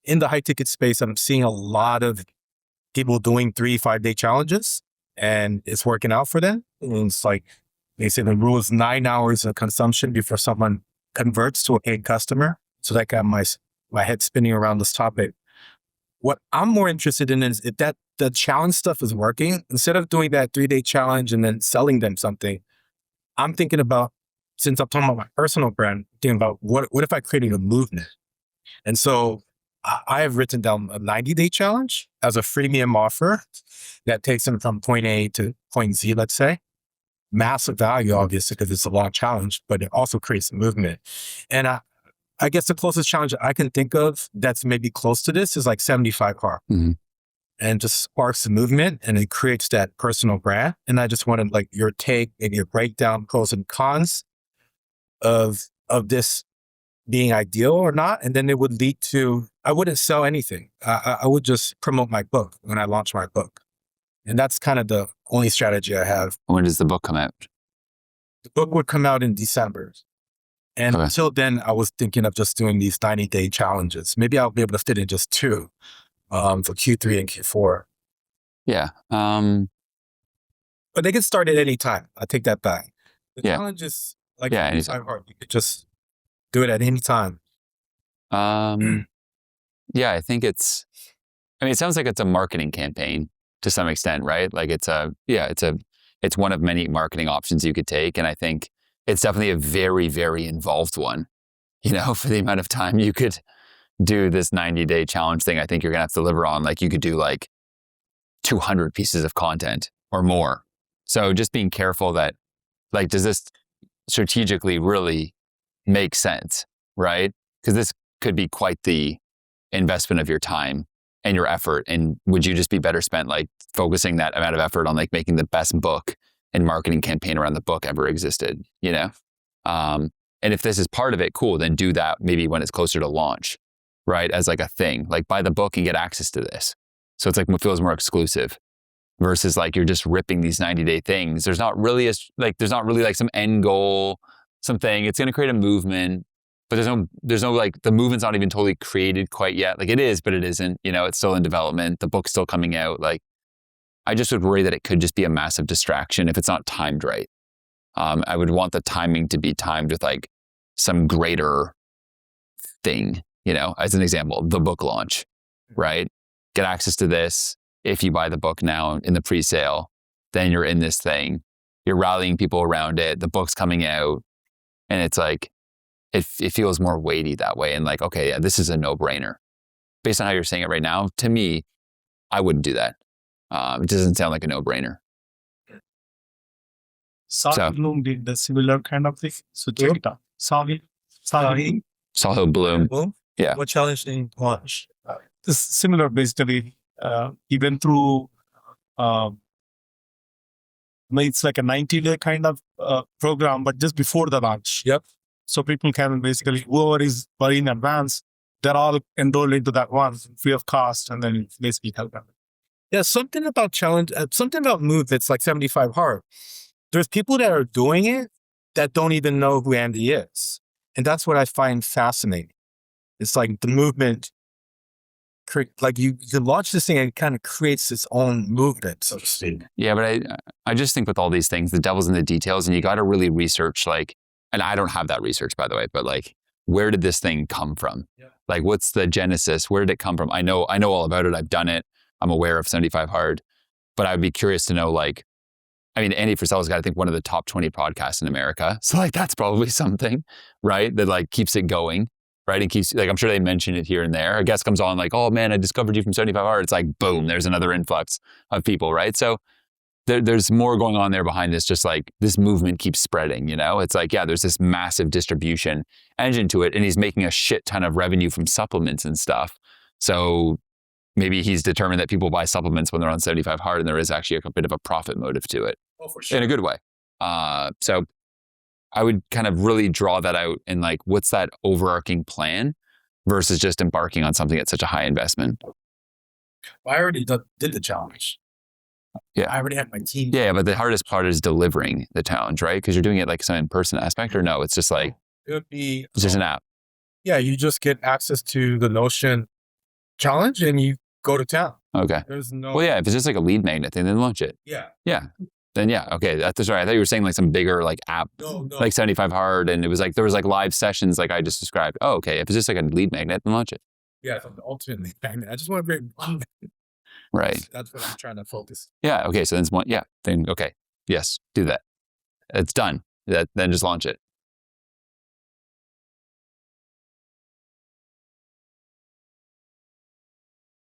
in the high ticket space, I'm seeing a lot of people doing 3-5 day challenges and it's working out for them. And it's like, they say the rule is 9 hours of consumption before someone converts to a paid customer. So that got my head spinning around this topic. What I'm more interested in is if that the challenge stuff is working, instead of doing that 3-day challenge and then selling them something, I'm thinking about, since I'm talking about my personal brand, thinking about what if I created a movement? And so I have written down a 90-day challenge as a freemium offer that takes them from point A to point Z, let's say. Massive value, obviously, because it's a long challenge, but it also creates a movement. And I guess the closest challenge I can think of that's maybe close to this is like 75 Hard. Mm-hmm. And just sparks the movement and it creates that personal brand. And I just wanted like your take and your breakdown pros and cons of this being ideal or not. And then it would lead to, I wouldn't sell anything. I would just promote my book when I launch my book. And that's kind of the only strategy I have. When does the book come out? The book would come out in December. And until then, I was thinking of just doing these 90-day challenges. Maybe I'll be able to fit in just 2 for Q3 and Q4. Yeah. But they can start at any time. I take that back. The challenge is like anytime. Hard. You could just do it at any time. Yeah, I think it sounds like it's a marketing campaign to some extent, right? Like it's one of many marketing options you could take. And I think it's definitely a very, very involved one, for the amount of time you could do this 90-day challenge thing. I think you're going to have to deliver on, like you could do like 200 pieces of content or more. So just being careful that like, does this strategically really make sense, right? Because this could be quite the investment of your time and your effort. And would you just be better spent like focusing that amount of effort on like making the best book and marketing campaign around the book ever existed, And if this is part of it, cool, then do that maybe when it's closer to launch, right? As like a thing, like buy the book and get access to this. So it's like, it feels more exclusive versus like, you're just ripping these 90-day things. There's not really like some end goal, something. It's going to create a movement, but there's no like, the movement's not even totally created quite yet. Like it is, but it isn't, it's still in development. The book's still coming out. Like, I just would worry that it could just be a massive distraction if it's not timed right. I would want the timing to be timed with like some greater thing, as an example, the book launch, right? Get access to this. If you buy the book now in the pre-sale, then you're in this thing. You're rallying people around it. The book's coming out. And it's like, it feels more weighty that way. And like, okay, yeah, this is a no-brainer. Based on how you're saying it right now, to me, I wouldn't do that. It doesn't sound like a no-brainer. Sahil Bloom did the similar kind of thing. So check it out. Sahil Bloom. Yeah. What challenge did he launch? This similar basically. He went through, it's like a 90-day kind of program, but just before the launch. Yep. So people can basically, whoever is buying in advance, they're all enrolled into that one free of cost, and then basically help them. Yeah, something about challenge, something about Move that's like 75 Hard. There's people that are doing it that don't even know who Andy is. And that's what I find fascinating. It's like the movement, like you launch this thing and it kind of creates its own movement, so to speak. Yeah, but I just think with all these things, the devil's in the details, and you got to really research like, and I don't have that research by the way, but like, where did this thing come from? Yeah. Like, what's the genesis? Where did it come from? I know all about it. I've done it. I'm aware of 75 Hard, but I would be curious to know like, Andy Frisella's got, I think, one of the top 20 podcasts in America. So like, that's probably something, right? That like keeps it going, right? And keeps, like, I'm sure they mention it here and there. A guest comes on like, oh man, I discovered you from 75 Hard. It's like, boom, there's another influx of people, right? So there's more going on there behind this, just like this movement keeps spreading, It's like, yeah, there's this massive distribution engine to it, and he's making a shit ton of revenue from supplements and stuff. So maybe he's determined that people buy supplements when they're on 75 Hard, and there is actually a bit of a profit motive to it. Oh, for sure. In a good way. So I would kind of really draw that out and like, what's that overarching plan versus just embarking on something at such a high investment? Well, I already did the challenge. Yeah. I already had my team. Yeah, but the hardest part is delivering the challenge, right? Because you're doing it like some in-person aspect, or no, it's just like, it would be, it's just an app. Yeah, you just get access to the Notion challenge and you go to town. Okay. There's no. Well, yeah, if it's just like a lead magnet thing, then launch it. Yeah. Yeah. Then yeah. Okay. That's sorry. I thought you were saying like some bigger like app, No. like 75 Hard, and it was like there was like live sessions like I just described. Oh, okay. If it's just like a lead magnet, then launch it. Yeah. So the ultimate lead magnet. I just want to bring one. Right. That's what I'm trying to focus. Yeah. Okay. So then it's one. Yeah. Then okay. Yes. Do that. It's done. Then just launch it.